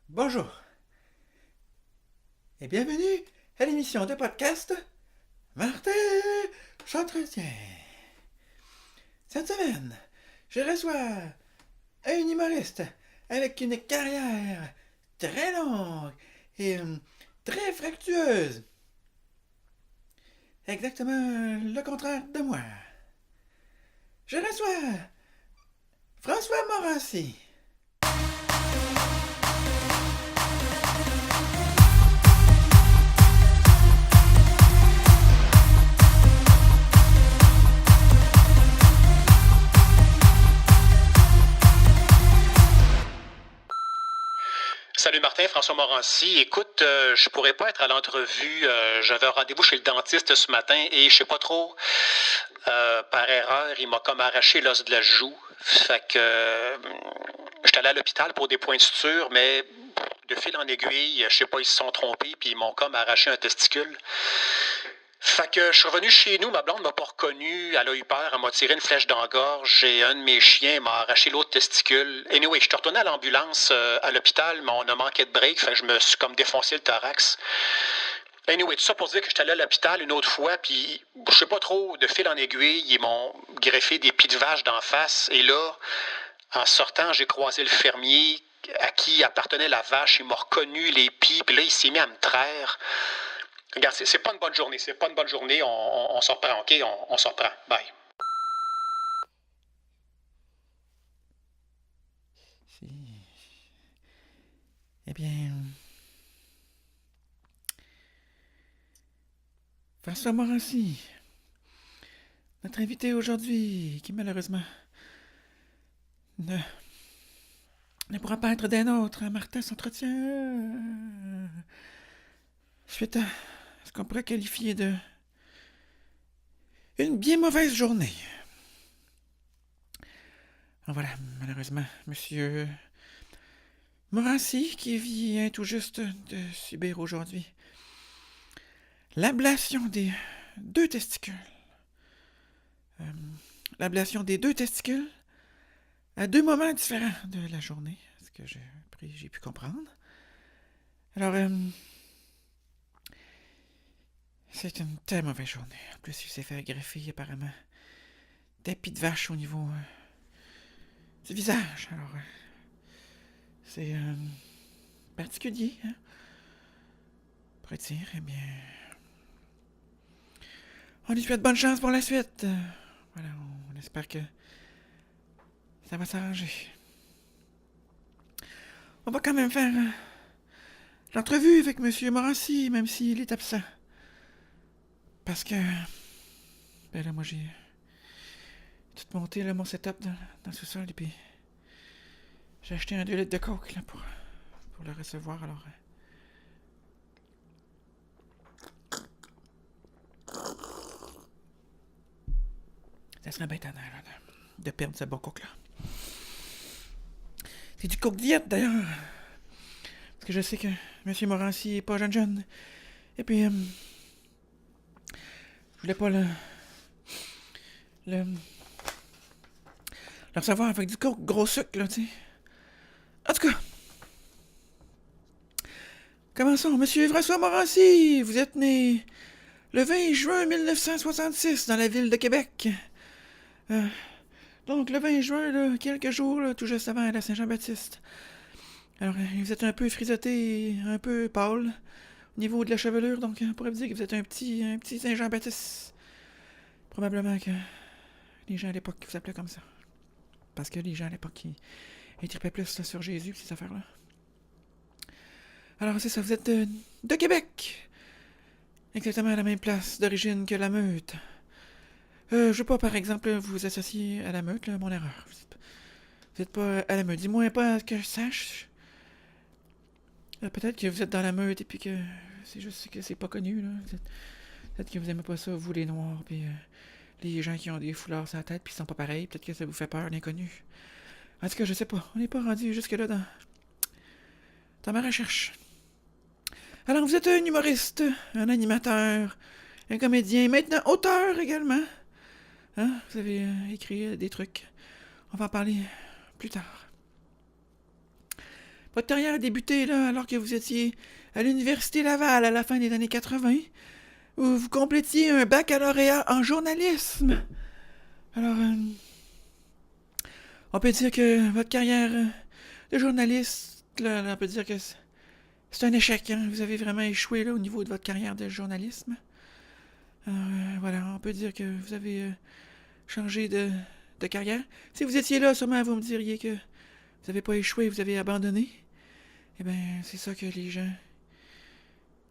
Bonjour et bienvenue à l'émission de podcast Martin s'entretient. Cette semaine, je reçois un humoriste avec une carrière très longue et très fructueuse. Exactement le contraire de moi. Je reçois François Morancy. Salut Martin, François Morancy. Écoute, je pourrais pas être à l'entrevue. J'avais un rendez-vous chez le dentiste ce matin et je sais pas trop, par erreur, il m'a comme arraché l'os de la joue. Fait que j'étais allé à l'hôpital pour des points de suture, mais de fil en aiguille, je sais pas, ils se sont trompés puis ils m'ont comme arraché un testicule. Fait que je suis revenu chez nous, ma blonde m'a pas reconnu, elle a eu peur, elle m'a tiré une flèche dans la gorge et un de mes chiens m'a arraché l'autre testicule. Anyway, je suis retourné à l'ambulance à l'hôpital, mais on a manqué de break, fait que je me suis comme défoncé le thorax. Anyway, tout ça pour dire que j'étais allé à l'hôpital une autre fois, puis je sais pas trop, de fil en aiguille, ils m'ont greffé des pieds de vache d'en face. Et là, en sortant, j'ai croisé le fermier à qui appartenait la vache. Il m'a reconnu les pieds, puis là, il s'est mis à me traire. Regarde, c'est pas une bonne journée. C'est pas une bonne journée. On s'en reprend, OK? On s'en reprend. Bye. Si. Eh bien, François Morancy, notre invité aujourd'hui, qui malheureusement ne, ne pourra pas être des nôtres, Martin s'entretient suite à ce qu'on pourrait qualifier de une bien mauvaise journée. Alors voilà, malheureusement, Monsieur Morancy, qui vient tout juste de subir aujourd'hui l'ablation des deux testicules. L'ablation des deux testicules à deux moments différents de la journée, ce que j'ai pu comprendre. Alors, c'est une très mauvaise journée. En plus, il s'est fait greffer apparemment des pieds de vache au niveau du visage. Alors, c'est particulier, hein? On pourrait dire, eh bien, on lui souhaite bonne chance pour la suite. Voilà, on espère que ça va s'arranger. On va quand même faire l'entrevue avec Monsieur Morancy, même s'il est absent. Parce que, ben là, moi, j'ai tout monté, là, mon setup dans le sous-sol, et puis j'ai acheté un 2 litres de coke, là, pour le recevoir, alors... ça serait bien tannant, là, de perdre ce bon coke-là. C'est du coke diète, d'ailleurs. Parce que je sais que M. Morancy est pas jeune. Et puis, je voulais pas le recevoir avec du coke gros sucre, là, tu sais. En tout cas, commençons. Monsieur François Morancy, vous êtes né le 20 juin 1966 dans la ville de Québec. Donc, le 20 juin, là, quelques jours, là, tout juste avant la Saint-Jean-Baptiste. Alors, vous êtes un peu frisotté, un peu pâle au niveau de la chevelure, donc on pourrait vous dire que vous êtes un petit Saint-Jean-Baptiste. Probablement que les gens à l'époque vous appelaient comme ça. Parce que les gens à l'époque, ils tripaient plus là, sur Jésus, ces affaires-là. Alors, c'est ça, vous êtes de Québec. Exactement à la même place d'origine que la Meute. Je veux pas, par exemple, vous associer à la Meute, là, mon erreur. Vous êtes pas à la Meute. Dis-moi pas que je sache. Peut-être que vous êtes dans la Meute et puis que c'est juste que c'est pas connu, là. Peut-être que vous aimez pas ça, vous, les Noirs, puis les gens qui ont des foulards sur la tête puis qui sont pas pareils. Peut-être que ça vous fait peur, l'inconnu. En tout cas, je sais pas. On n'est pas rendu jusque-là dans ma recherche. Alors, vous êtes un humoriste, un animateur, un comédien, maintenant auteur également. Hein? Vous avez écrit des trucs. On va en parler plus tard. votre carrière a débuté là, alors que vous étiez à l'Université Laval à la fin des années 80, où vous complétiez un baccalauréat en journalisme. Alors, on peut dire que votre carrière de journaliste, là, on peut dire que c'est un échec. Hein? Vous avez vraiment échoué là, au niveau de votre carrière de journalisme. Alors, voilà, on peut dire que vous avez changé de carrière. Si vous étiez là, sûrement vous me diriez que vous n'avez pas échoué, vous avez abandonné. Eh bien, c'est ça que les gens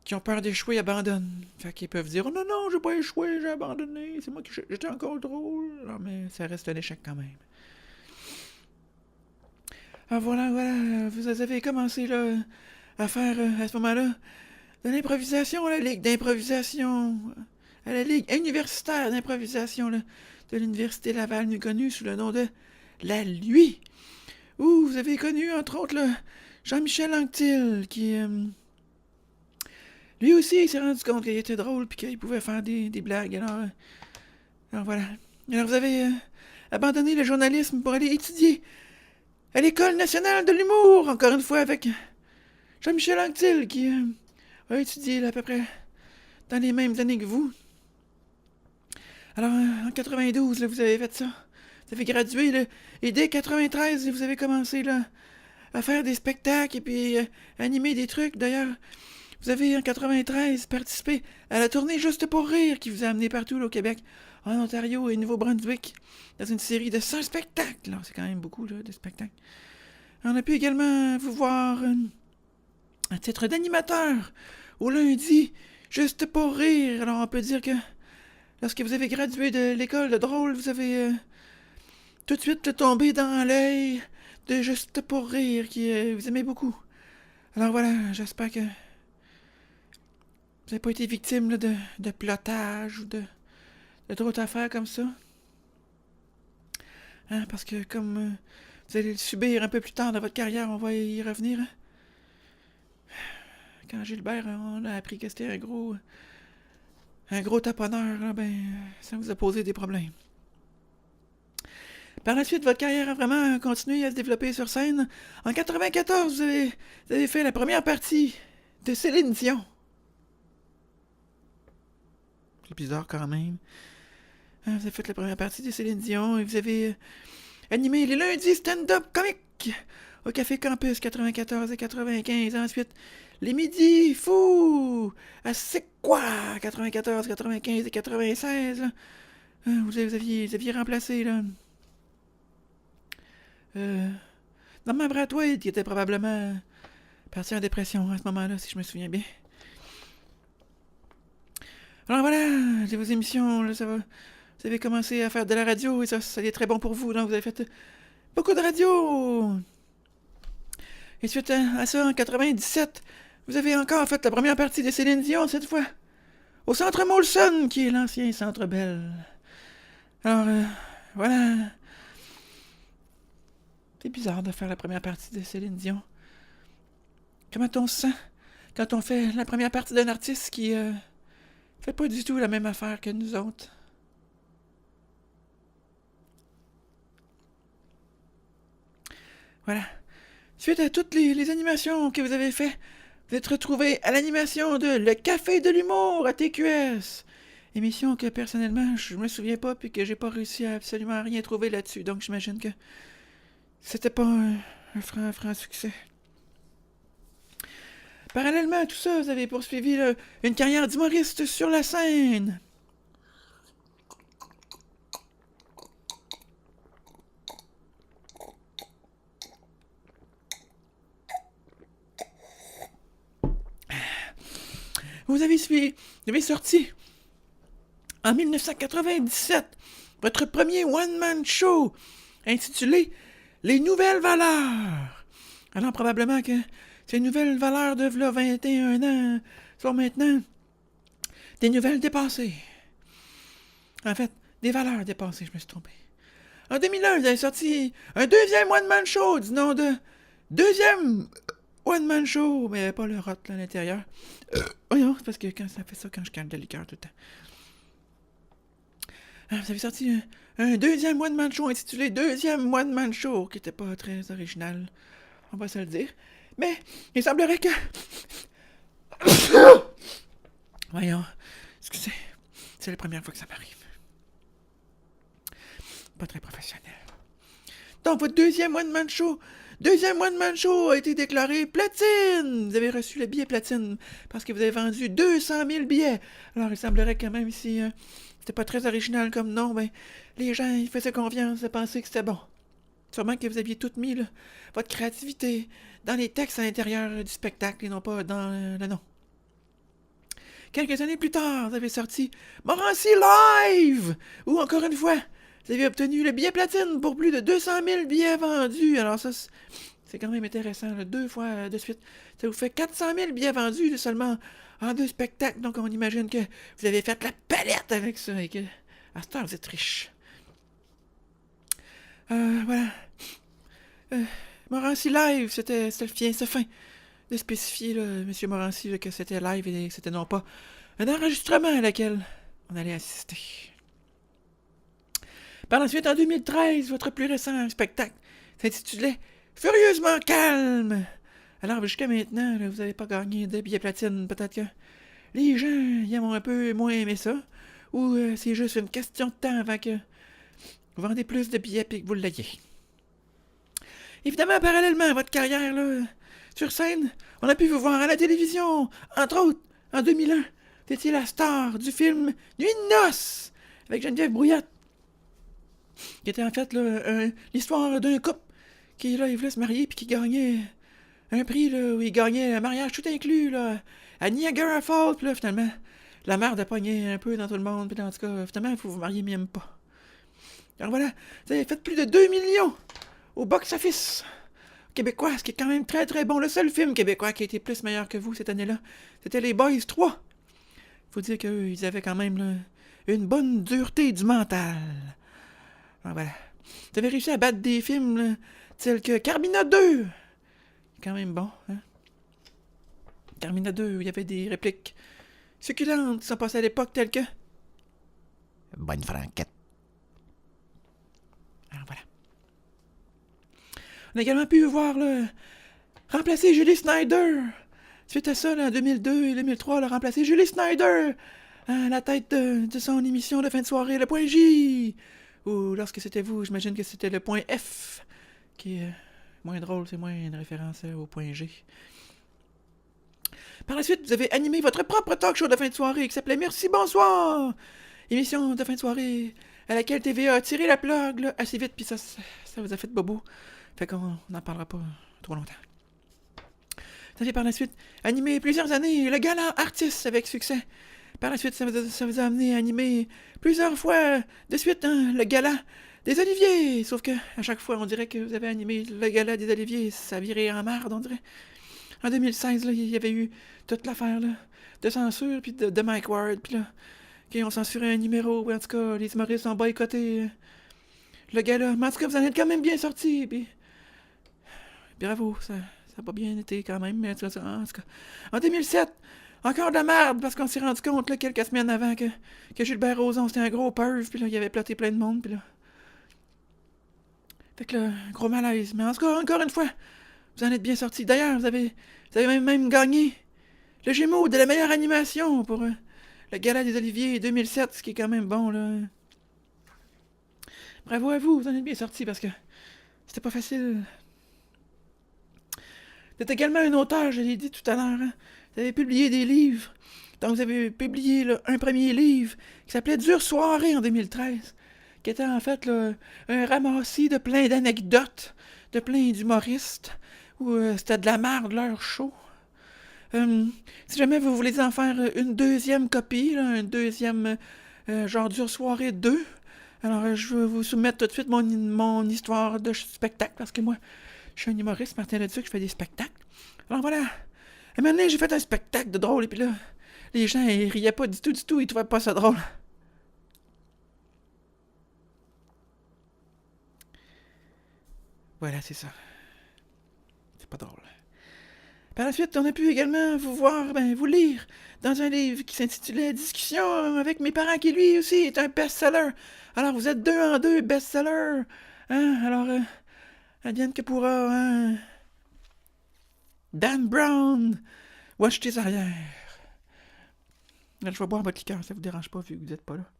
qui ont peur d'échouer abandonnent. Fait qu'ils peuvent dire « Oh non, non, j'ai pas échoué, j'ai abandonné, c'est moi qui j'étais en contrôle. » Non, mais ça reste un échec quand même. Ah voilà, vous avez commencé là à faire, à ce moment-là, de l'improvisation à la Ligue d'improvisation, à la Ligue universitaire d'improvisation là, de l'Université Laval, mieux connue sous le nom de la LUI. Où vous avez connu, entre autres, là, Jean-Michel Anctil, qui... lui aussi, il s'est rendu compte qu'il était drôle puis qu'il pouvait faire des blagues. Alors voilà. Alors vous avez abandonné le journalisme pour aller étudier à l'École nationale de l'humour, encore une fois avec Jean-Michel Anctil, qui a étudié là, à peu près dans les mêmes années que vous. Alors, en 92, là, vous avez fait ça. Vous avez gradué, là, et dès 93, vous avez commencé là, à faire des spectacles et puis animer des trucs. D'ailleurs, vous avez, en 93, participé à la tournée Juste pour rire, qui vous a amené partout là, au Québec, en Ontario et Nouveau-Brunswick, dans une série de 100 spectacles. Là. C'est quand même beaucoup là, de spectacles. On a pu également vous voir à titre d'animateur au lundi, Juste pour rire. Alors, on peut dire que lorsque vous avez gradué de l'école de drôle, vous avez tout de suite tombé dans l'œil de Juste pour rire, qui vous aimez beaucoup. Alors voilà, j'espère que vous n'avez pas été victime là, de plotage ou de d'autres affaires comme ça. Hein, parce que comme vous allez le subir un peu plus tard dans votre carrière, on va y revenir. Hein? Quand Gilbert, on a appris que c'était un gros taponneur, là, ben, ça vous a posé des problèmes. Par la suite, votre carrière a vraiment continué à se développer sur scène. En 94, vous avez fait la première partie de Céline Dion. C'est bizarre quand même. Hein, vous avez fait la première partie de Céline Dion et vous avez animé les lundis stand-up comiques au Café Campus 94 et 95. Ensuite, les midis fous à C'est quoi 94, 95 et 96. Là. Vous aviez remplacé là. Norman Brathwaite, qui était probablement parti en dépression à ce moment-là, si je me souviens bien. Alors voilà, vos émissions, là, ça va. Vous avez commencé à faire de la radio et ça est très bon pour vous. Donc vous avez fait beaucoup de radio. Et suite à ça, en 97, vous avez encore fait la première partie de Céline Dion, cette fois, au Centre Molson, qui est l'ancien Centre Bell. Alors, voilà. C'est bizarre de faire la première partie de Céline Dion. Comment on se sent quand on fait la première partie d'un artiste qui fait pas du tout la même affaire que nous autres? Voilà. Suite à toutes les animations que vous avez faites, vous êtes retrouvé à l'animation de Le Café de l'humour à TQS. Émission que personnellement, je me souviens pas puis que j'ai pas réussi à absolument rien trouver là-dessus. Donc j'imagine que c'était pas un franc succès. Parallèlement à tout ça, vous avez poursuivi là, une carrière d'humoriste sur la scène. Vous avez sorti en 1997 votre premier one-man show intitulé Les Nouvelles Valeurs. Alors probablement que ces nouvelles valeurs de v'là 21 ans sont maintenant des nouvelles dépassées. En fait, des valeurs dépassées, je me suis trompé. En 2001, vous avez sorti un deuxième one-man show du nom de Deuxième One-Man Show, mais pas le rot là, à l'intérieur. Voyons, c'est parce que quand ça fait ça, quand je calme de liqueur tout le temps. Alors, vous avez sorti un deuxième One-Man Show intitulé Deuxième One-Man Show, qui était pas très original, on va se le dire. Mais il semblerait que... Voyons, excusez, c'est la première fois que ça m'arrive. Pas très professionnel. Donc, votre deuxième one-man show a été déclaré platine! Vous avez reçu le billet platine parce que vous avez vendu 200 000 billets. Alors, il semblerait que même si c'était pas très original comme nom, ben, les gens ils faisaient confiance et pensaient que c'était bon. Sûrement que vous aviez tout mis, là, votre créativité, dans les textes à l'intérieur du spectacle et non pas dans le nom. Quelques années plus tard, vous avez sorti Morancy Live! Où, encore une fois, vous avez obtenu le billet platine pour plus de 200 000 billets vendus. Alors ça, c'est quand même intéressant, là, 2 fois de suite. Ça vous fait 400 000 billets vendus seulement en 2 spectacles. Donc on imagine que vous avez fait la palette avec ça et que, à ce temps, vous êtes riche. Voilà. Morancy Live, c'était fin de spécifier, là, M. Morancy, là, que c'était live et que c'était non pas un enregistrement à laquelle on allait assister. Par la suite, en 2013, votre plus récent spectacle s'intitulait Furieusement calme. Alors, jusqu'à maintenant, là, vous n'avez pas gagné de billets platine. Peut-être que les gens y ont un peu moins aimé ça. Ou c'est juste une question de temps avant que vous vendez plus de billets et que vous l'ayez. Évidemment, parallèlement à votre carrière, là, sur scène, on a pu vous voir à la télévision. Entre autres, en 2001, vous étiez la star du film Nuit de noces avec Geneviève Brouillette, qui était en fait là, l'histoire d'un couple qui là, il voulait se marier puis qui gagnait un prix là, où il gagnait un mariage tout inclus là, à Niagara Falls. Puis là, finalement, la merde a pogné un peu dans tout le monde. Puis en tout cas, finalement, il faut vous marier même pas. Alors voilà, vous avez fait plus de 2 millions au box-office québécois, ce qui est quand même très très bon. Le seul film québécois qui a été plus meilleur que vous cette année-là, c'était Les Boys 3. Faut dire qu'eux, ils avaient quand même là, une bonne dureté du mental. Alors voilà. Vous avez réussi à battre des films là, tels que Carmina 2. Quand même bon, hein? Carmina 2, où il y avait des répliques succulentes qui sont passées à l'époque telles que Bonne franquette. Alors voilà. On a également pu voir là, remplacer Julie Snyder. Suite à ça, là, en 2002 et 2003, elle a remplacé Julie Snyder à la tête de son émission de fin de soirée, le point J. Ou lorsque c'était vous, j'imagine que c'était le point F, qui est moins drôle, c'est moins une référence au point G. Par la suite, vous avez animé votre propre talk show de fin de soirée qui s'appelait Merci Bonsoir. Émission de fin de soirée à laquelle TVA a tiré la plug là, assez vite, puis ça vous a fait bobo. Fait qu'on n'en parlera pas trop longtemps. Vous avez par la suite animé plusieurs années le gala artiste avec succès. Par la suite, ça vous a amené à animer plusieurs fois de suite hein, le gala des Oliviers. Sauf que à chaque fois, on dirait que vous avez animé le gala des Oliviers. Ça virait en marde, on dirait. En 2016, là, il y avait eu toute l'affaire là, de censure, puis de Mike Ward, puis là, qui ont censuré un numéro. En tout cas, les humoristes ont boycotté le gala. Mais en tout cas, vous en êtes quand même bien sortis, puis bravo, ça n'a pas bien été quand même, mais en tout cas, en 2007, encore de la merde, parce qu'on s'est rendu compte là, quelques semaines avant que Gilbert Rozon c'était un gros perv, puis là, il avait ploté plein de monde, puis là. Fait que là, gros malaise. Mais en tout cas, encore une fois, vous en êtes bien sortis. D'ailleurs, vous avez même gagné le Gémeaux de la meilleure animation pour le Gala des Oliviers 2007, ce qui est quand même bon, là. Bravo à vous, vous en êtes bien sortis, parce que c'était pas facile. Vous êtes également un auteur, je l'ai dit tout à l'heure. Hein? Vous avez publié des livres. Donc, vous avez publié là, un premier livre qui s'appelait Dure soirée en 2013, qui était en fait là, un ramassis de plein d'anecdotes, de plein d'humoristes, où c'était de la merde leur show. Si jamais vous voulez en faire une deuxième copie, là, un deuxième genre Dure soirée 2, alors je vais vous soumettre tout de suite mon histoire de spectacle, parce que moi, je suis un humoriste, Martin Leduc, je fais des spectacles. Alors voilà, un moment donné, j'ai fait un spectacle de drôle, et puis là, les gens, ils riaient pas du tout, ils trouvaient pas ça drôle. Voilà, c'est ça. C'est pas drôle. Par la suite, on a pu également vous voir, vous lire dans un livre qui s'intitulait Discussion avec mes parents, qui lui aussi est un best-seller. Alors, vous êtes 2 en 2 best-sellers. Hein? Alors, advienne que pourra, hein? Dan Brown, watch tes arrières. Là, je vais boire votre liqueur, ça vous dérange pas vu que vous n'êtes pas là.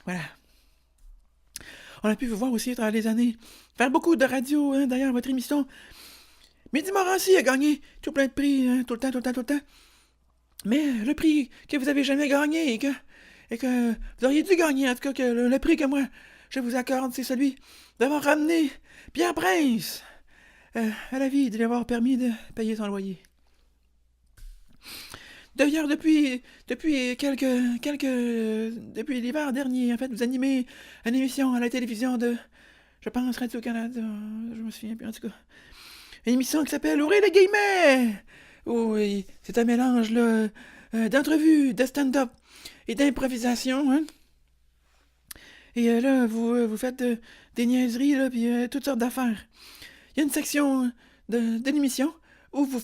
Voilà. On a pu vous voir aussi à travers les années. Faire beaucoup de radio, hein, d'ailleurs, votre émission. Midi Morancy a gagné tout plein de prix, hein, tout le temps. Mais le prix que vous avez jamais gagné et que vous auriez dû gagner, en tout cas, que le prix que moi je vous accorde, c'est celui d'avoir ramené Pierre Prince à la vie, de lui avoir permis de payer son loyer. D'ailleurs, depuis l'hiver dernier, en fait, vous animez une émission à la télévision de, je pense, Radio-Canada, je me souviens plus, en tout cas. Une émission qui s'appelle Ouvrez les guillemets! Oui, c'est un mélange, là, d'entrevues, de stand-up et d'improvisation, hein. Et là, vous faites des niaiseries, là, puis toutes sortes d'affaires. Il y a une section de l'émission où vous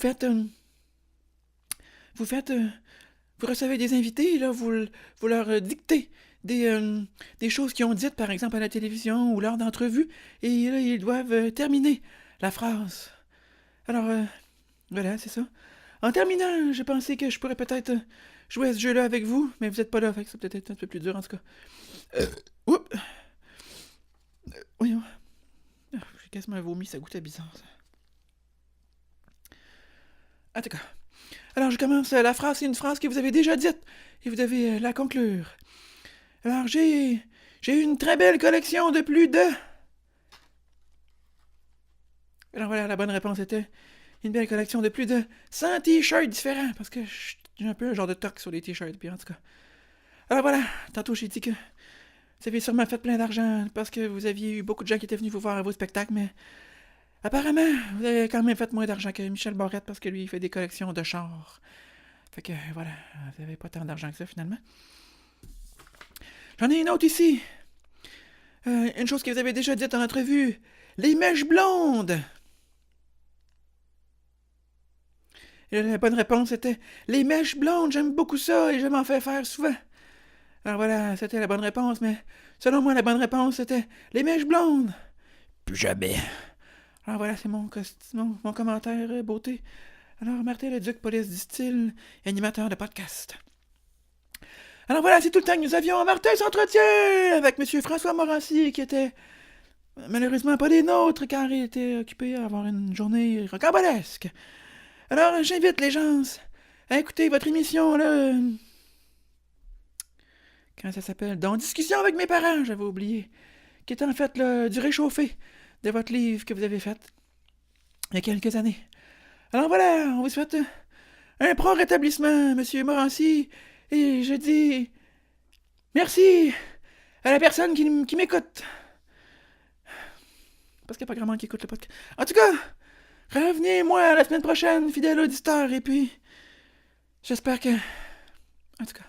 recevez des invités, là, vous leur dictez des choses qu'ils ont dites, par exemple, à la télévision ou lors d'entrevues, et là, ils doivent terminer la phrase. Alors, voilà, c'est ça. En terminant, j'ai pensé que je pourrais peut-être jouer à ce jeu-là avec vous, mais vous n'êtes pas là, fait que ça peut être un peu plus dur, en tout cas. Oups! Voyons. J'ai quasiment vomi, ça goûtait bizarre, ça. En tout cas. Alors, je commence. La phrase, c'est une phrase que vous avez déjà dite, et vous devez la conclure. Alors, j'ai eu une très belle collection de plus de... Alors voilà, la bonne réponse était une belle collection de plus de 100 t-shirts différents, parce que j'ai un peu un genre de toc sur les t-shirts, puis en tout cas. Alors voilà, tantôt j'ai dit que vous avez sûrement fait plein d'argent, parce que vous aviez eu beaucoup de gens qui étaient venus vous voir à vos spectacles, mais apparemment, vous avez quand même fait moins d'argent que Michel Barrette, parce que lui, il fait des collections de chars. Fait que voilà, vous n'avez pas tant d'argent que ça, finalement. J'en ai une autre ici. Une chose que vous avez déjà dite en entrevue. Les mèches blondes. Et la bonne réponse était les mèches blondes, j'aime beaucoup ça et je m'en fais faire souvent. Alors voilà, c'était la bonne réponse, mais selon moi, la bonne réponse c'était les mèches blondes. Plus jamais. Alors voilà, c'est mon commentaire beauté. Alors, Martin Leduc, police du style, animateur de podcast. Alors voilà, c'est tout le temps que nous avions. Martin s'entretient avec M. François Morancy, qui était malheureusement pas des nôtres, car il était occupé à avoir une journée rocambolesque. Alors, j'invite les gens à écouter votre émission, là. Comment ça s'appelle? Dans Discussion avec mes parents, j'avais oublié. Qui est en fait là, du réchauffé de votre livre que vous avez fait il y a quelques années. Alors voilà, on vous souhaite un prompt rétablissement, M. Morancy. Et je dis merci à la personne qui m'écoute. Parce qu'il n'y a pas grand monde qui écoute le podcast. En tout cas, revenez-moi la semaine prochaine, fidèle auditeur. Et puis, j'espère que... En tout cas...